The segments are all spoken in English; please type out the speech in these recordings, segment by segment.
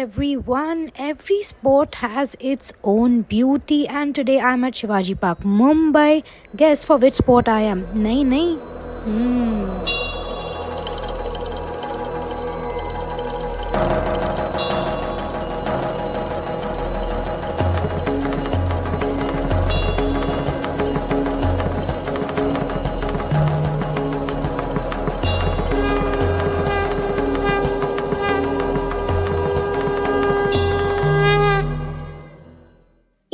everyone. Every sport has its own beauty, and today I'm at Shivaji Park, Mumbai. Guess for which sport I am? Nahi, nahi.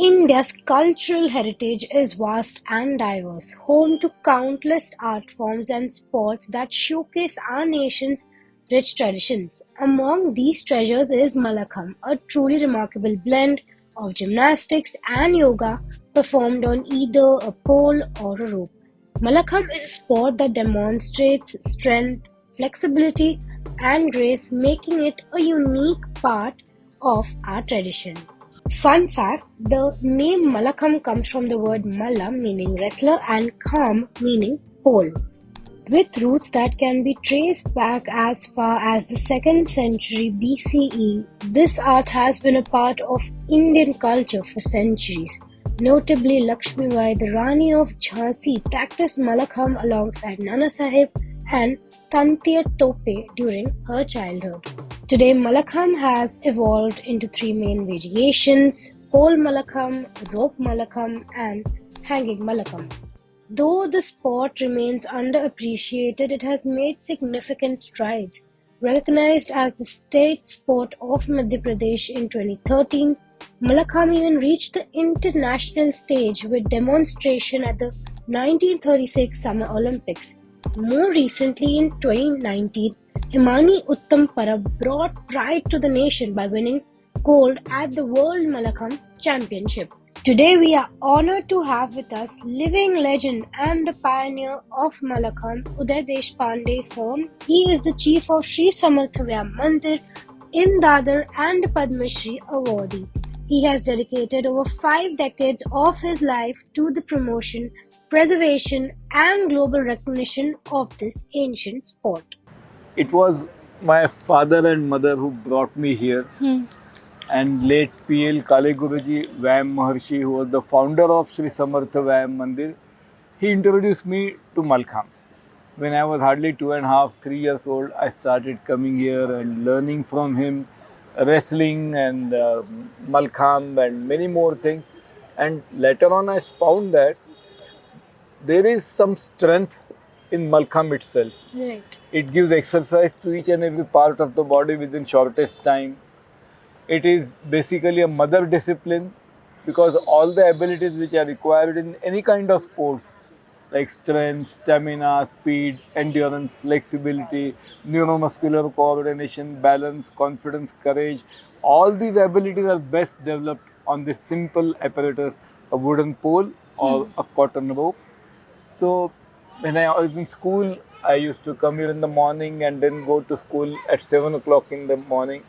India's cultural heritage is vast and diverse, home to countless art forms and sports that showcase our nation's rich traditions. Among these treasures is Malakham, a truly remarkable blend of gymnastics and yoga performed on either a pole or a rope. Malakham is a sport that demonstrates strength, flexibility, and grace, making it a unique part of our tradition. Fun fact, the name Malakham comes from the word Malla meaning wrestler and Kham meaning pole. With roots that can be traced back as far as the 2nd century BCE, this art has been a part of Indian culture for centuries. Notably, Lakshmi Bai, the Rani of Jhansi, practiced Malakham alongside Nana Sahib and Tantiya Tope during her childhood. Today, Malakham has evolved into three main variations: pole Malakham, rope Malakham, and hanging Malakham. Though the sport remains underappreciated, it has made significant strides. Recognized as the state sport of Madhya Pradesh in 2013, Malakham even reached the international stage with demonstration at the 1936 Summer Olympics. More recently, in 2019, Himani Uttam Parab brought pride to the nation by winning gold at the World Malakham Championship. Today we are honored to have with us living legend and the pioneer of Malakham, Uday Deshpande sir. He is the chief of Sri Samartha Vyam Mandir in Dadar and Padma Shri awardee. He has dedicated over 5 decades of his life to the promotion, preservation and global recognition of this ancient sport. It was my father and mother who brought me here, and late P.L. Kale Guruji Vyam Maharshi, who was the founder of Sri Samartha Vyam Mandir, he introduced me to Malakham. When I was hardly 2.5, 3 years old, I started coming here and learning from him wrestling and Malakham and many more things. And later on, I found that there is some strength in Malakham itself. Right. It gives exercise to each and every part of the body within shortest time. It is basically a mother discipline because all the abilities which are required in any kind of sports like strength, stamina, speed, endurance, flexibility, neuromuscular coordination, balance, confidence, courage, all these abilities are best developed on this simple apparatus, a wooden pole or a cotton rope. So when I was in school, I used to come here in the morning and then go to school at 7 o'clock in the morning.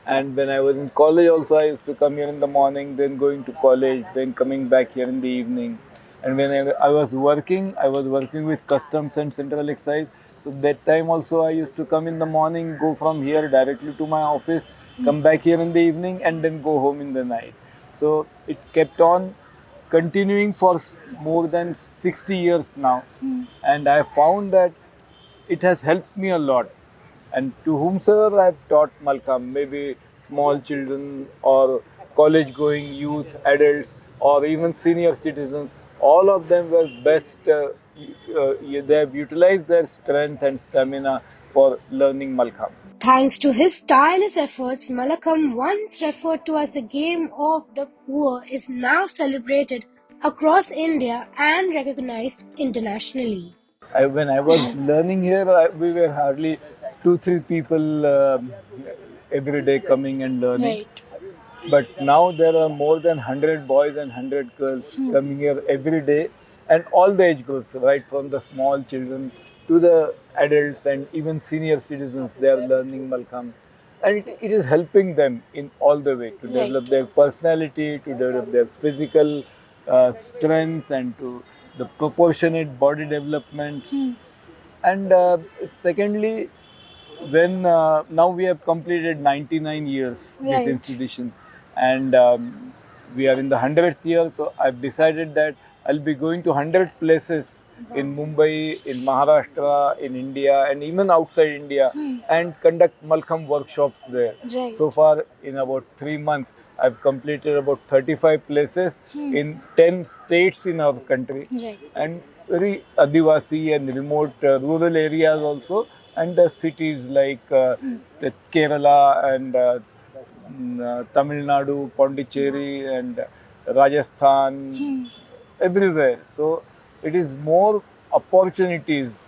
And when I was in college also, I used to come here in the morning, then going to college, then coming back here in the evening. And when I was working with customs and central excise. So that time also I used to come in the morning, go from here directly to my office, come back here in the evening and then go home in the night. So it kept on continuing for more than 60 years now. And I found that it has helped me a lot. And to whomsoever I have taught Malakham, maybe small children or college going youth, adults or even senior citizens, all of them were best, they have utilized their strength and stamina for learning Malakham. Thanks to his tireless efforts, Malakham, once referred to as the game of the poor, is now celebrated across India and recognized internationally. When I was learning here, we were hardly 2-3 people every day coming and learning. Right. But now there are more than 100 boys and 100 girls coming here every day, and all the age groups, right from the small children to the adults and even senior citizens, they are learning Malakham. And it is helping them in all the way to develop their personality, to develop their physical strength and to the proportionate body development. And secondly, when now we have completed 99 years this Right. institution, and we are in the 100th year, so I've decided that I'll be going to 100 places in Mumbai, in Maharashtra, in India, and even outside India, and conduct Malkham workshops there. Right. So far, in about 3 months, I've completed about 35 places in 10 states in our country, Right. and very Adivasi and remote rural areas also, and the cities like the Kerala and Tamil Nadu, Pondicherry, and Rajasthan, everywhere. So it is more opportunities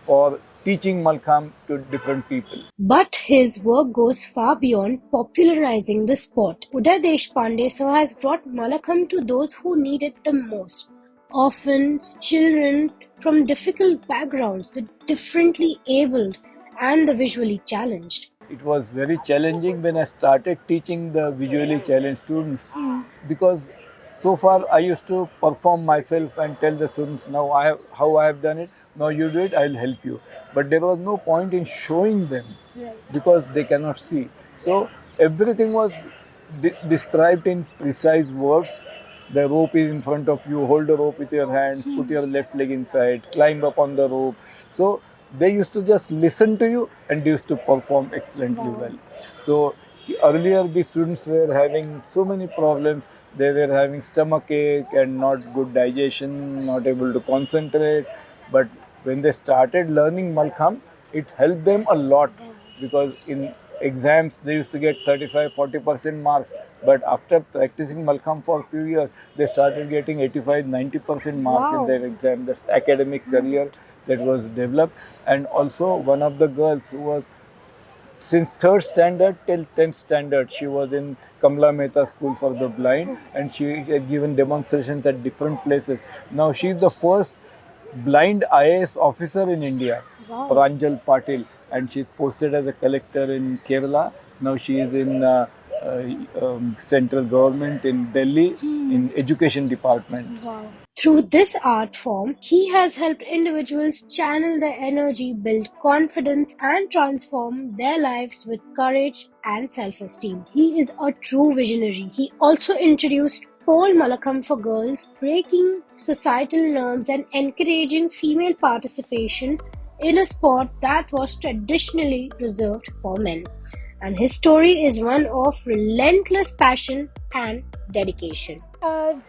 for teaching Malkham to different people. But his work goes far beyond popularizing the sport. Uday Deshpande sir has brought Malakhamb to those who need it the most. Orphans, children from difficult backgrounds, the differently abled, and the visually challenged. It was very challenging when I started teaching the visually challenged students, because so far I used to perform myself and tell the students, now how I have done it, now you do it, I'll help you. But there was no point in showing them because they cannot see. So everything was described in precise words. The rope is in front of you, hold the rope with your hand, put your left leg inside, climb up on the rope. So they used to just listen to you and used to perform excellently well. So earlier the students were having so many problems. They were having stomach ache and not good digestion, not able to concentrate. But when they started learning Malkham, it helped them a lot, because in exams they used to get 35-40% marks, but after practicing Malkham for a few years they started getting 85-90% marks in their exam. That's academic career that was developed. And also one of the girls who was since 3rd standard till 10th standard, she was in Kamla Mehta School for the Blind, and she had given demonstrations at different places. Now she is the first blind IAS officer in India, Pranjal Patil, and she's posted as a collector in Kerala. Now she is in central government in Delhi in education department. Wow. Through this art form, he has helped individuals channel their energy, build confidence, and transform their lives with courage and self esteem. He is a true visionary. He also introduced pole Malakam for girls, breaking societal norms and encouraging female participation in a sport that was traditionally reserved for men. And his story is one of relentless passion and dedication.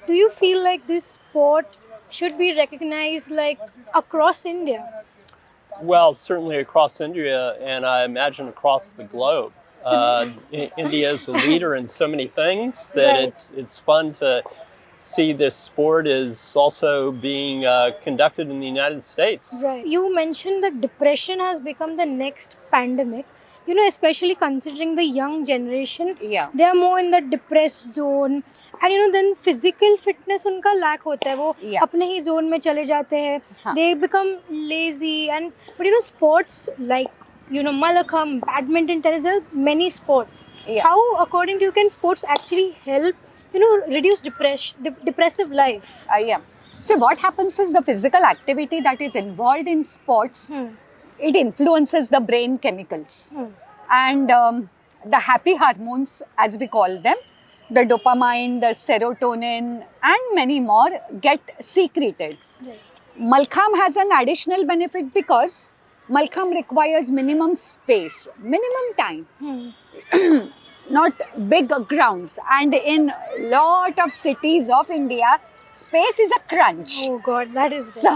Do you feel like this sport should be recognized like across India? Well, certainly across India, and I imagine across the globe. India is a leader in so many things that Right. it's fun to see this sport is also being conducted in the United States. Right. You mentioned that depression has become the next pandemic. You know, especially considering the young generation, Yeah. they are more in the depressed zone. And you know, then physical fitness उनका lack होता है, वो Yeah. अपने ही zone में चले जाते हैं. हाँ. They become lazy. And but you know, sports like Malakhamb, badminton, tennis, there are many sports. Yeah. How, according to you, can sports actually help reduce depressive life? Yeah. So what happens is the physical activity that is involved in sports, it influences the brain chemicals. And the happy hormones, as we call them, the dopamine, the serotonin, and many more get secreted. Right. Malkham has an additional benefit because Malkham requires minimum space, minimum time. Not big grounds, and in lot of cities of India, space is a crunch. Oh God, that is So,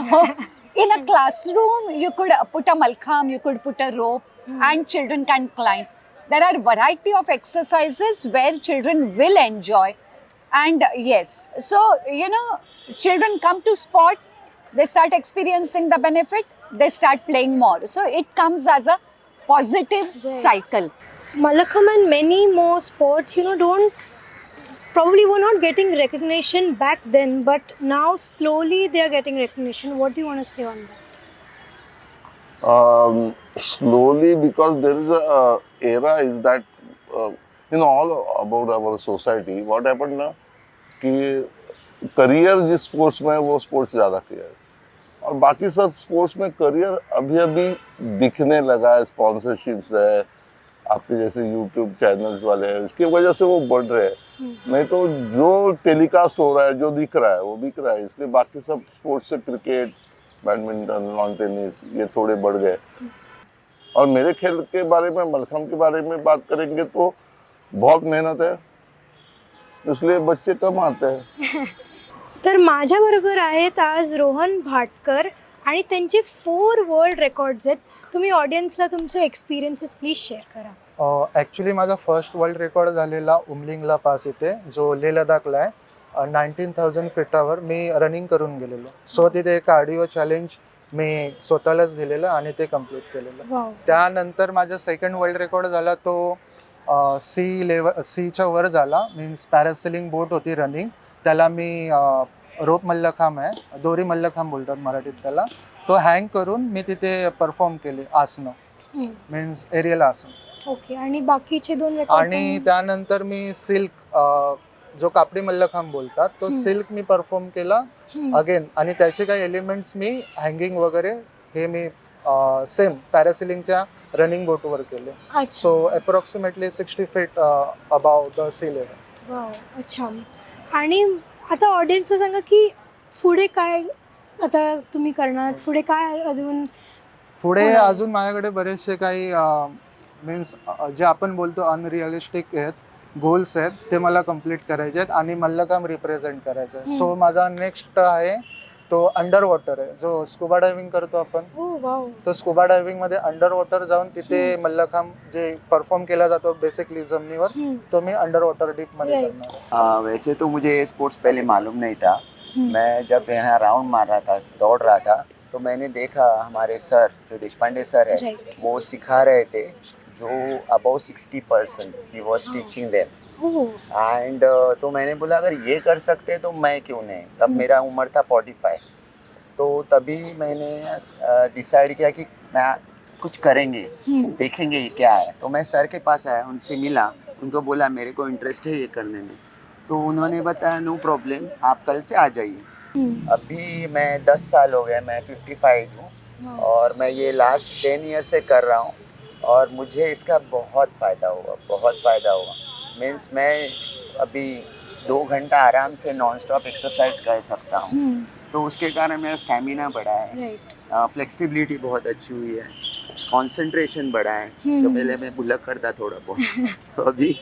in a classroom, you could put a Malkham, you could put a rope, and children can climb. There are variety of exercises where children will enjoy, and yes, so children come to sport, they start experiencing the benefit, they start playing more. So it comes as a positive cycle. Malakhamb and many more sports, don't probably were not getting recognition back then, but now slowly they are getting recognition. What do you want to say on that? Slowly, because there is a era is that all about our society. What happened ना कि career जिस sports में है वो sports ज़्यादा किया है और बाकी सब स्पोर्ट्स में करियर अभी अभी दिखने लगा है, स्पॉन्सरशिप्स है, आपके जैसे यूट्यूब चैनल्स वाले हैं, इसकी वजह से वो बढ़ रहे हैं। नहीं तो जो टेलीकास्ट हो रहा है, जो दिख रहा है वो बिक रहा है, इसलिए बाकी सब स्पोर्ट्स से क्रिकेट, बैडमिंटन, लॉन टेनिस ये थोड़े बढ़ गए। और मेरे खेल के बारे में, मलखम्ब के बारे में बात करेंगे तो बहुत मेहनत है, इसलिए बच्चे कम आते हैं। तर माझ्याबरोबर आहेत आज रोहन भाटकर आणि त्यांचे 4 वर्ल्ड रेकॉर्ड्स आहेत. तुम्ही ऑडियन्सला तुमचे एक्सपिरियन्सेस प्लीज शेअर करा. ॲक्च्युली माझा फर्स्ट वर्ल्ड रेकॉर्ड झालेला उमलिंगला पास इथे, जो लेह लडाखला आहे. 19,000 फीटावर मी रनिंग करून गेलेलो. सो तिथे एक कार्डिओ चॅलेंज मी स्वतःलाच दिलेलं आणि ते कम्प्लीट केलेलं. वाव. त्यानंतर माझा सेकंड वर्ल्ड रेकॉर्ड झाला तो सीच्या वर झाला. मीन्स पॅरासेलिंग बोट होती रनिंग, त्याला मी रोप मल्लखांब आहे, दोरी मल्लखांब बोलतात मराठीत त्याला, तो हँग करून मी तिथे परफॉर्म केले आसनं, मीन्स एरियल आसन. ओके. आणि बाकीचे 2 रेकॉर्ड आणि त्यानंतर मी सिल्क, जो कापडी मल्लखांब बोलतात तो सिल्क मी परफॉर्म केला अगेन. आणि त्याचे काही एलिमेंट्स मी हँगिंग वगैरे हे मी सेम पॅरासिलिंगच्या रनिंग बोटवर केले. अच्छा. So approximately 60 feet above the sea level. Wow. अच्छा. आणि आता ऑडियन्सला सांगा की पुढे काय आता तुम्ही करणार, पुढे काय अजून? पुढे होणार. अजून माझ्याकडे बरेचसे काही मीन्स जे आपण बोलतो अनरिअलिस्टिक आहेत, गोल्स आहेत, ते मला कम्प्लीट करायचे आहेत आणि मल्लखांब रिप्रेझेंट करायचं आहे. सो माझा नेक्स्ट आहे तो अंडर वॉटर आहे, जो स्कुबा डायव्हिंग करतो आपण. ओ वाव. तो स्कुबा डायव्हिंगमध्ये अंडर वॉटर जाऊन तिथे मल्लखांब जे परफॉर्म केला जातो बेसिकली जमिनीवर, तो मी अंडर वॉटर डीपमध्ये Right. करणार आहे. वैसे तो मुझे ये स्पोर्ट्स पहले मालूम नहीं था. मैं जब यहाँ राउंड मार रहा था, दौड़ रहा था, तो मैंने देखा हमारे सर जो देशपांडे सर है, Right. वो सिखा रहे थे, जो अबाउ 60% ही was teaching them. Oh. And तो मैंने बोला अगर ये कर सकते तो मैं क्यों नहीं. तब मेरा उम्र था 45. तो तभी मैंने डिसाइड किया कि मैं कुछ करेंगे, देखेंगे ये क्या है. तो मैं सर के पास आया, उनसे मिला, उनको बोला मेरे को इंटरेस्ट है ये करने में. तो उन्होंने बताया नो प्रॉब्लम, आप कल से आ जाइए. अभी मैं 10 साल हो गए, मैं 55 हूँ और मैं ये लास्ट 10 ईयर से कर रहा हूँ और मुझे इसका बहुत फ़ायदा हुआ, बहुत फ़ायदा हुआ. मीन्स मैं अभी 2 घंटा आराम से नॉन स्टॉप एक्सरसाइज कर सकता हूँ. तो उसके कारण मेरा स्टैमिना बढ़ा है, राइट. फ्लेक्सिबिलिटी बहुत अच्छी हुई है, कंसंट्रेशन बढ़ा है. तो पहले मैं भुलक करता थोड़ा बहुत, तो अभी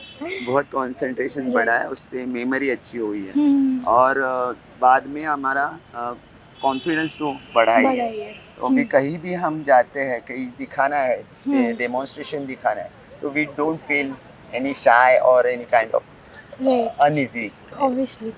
बहुत कंसंट्रेशन बढ़ा है, उससे मेमोरी अच्छी हुई है. और बाद में हमारा कॉन्फिडेंस तो बढ़ा ही है. तो अभी कहीं भी हम जाते हैं, कहीं दिखाना है, डेमोन्स्ट्रेशन दिखाना है, तो वी डोंट फील एनी शाय और any kind of right. Uneasy. Obviously.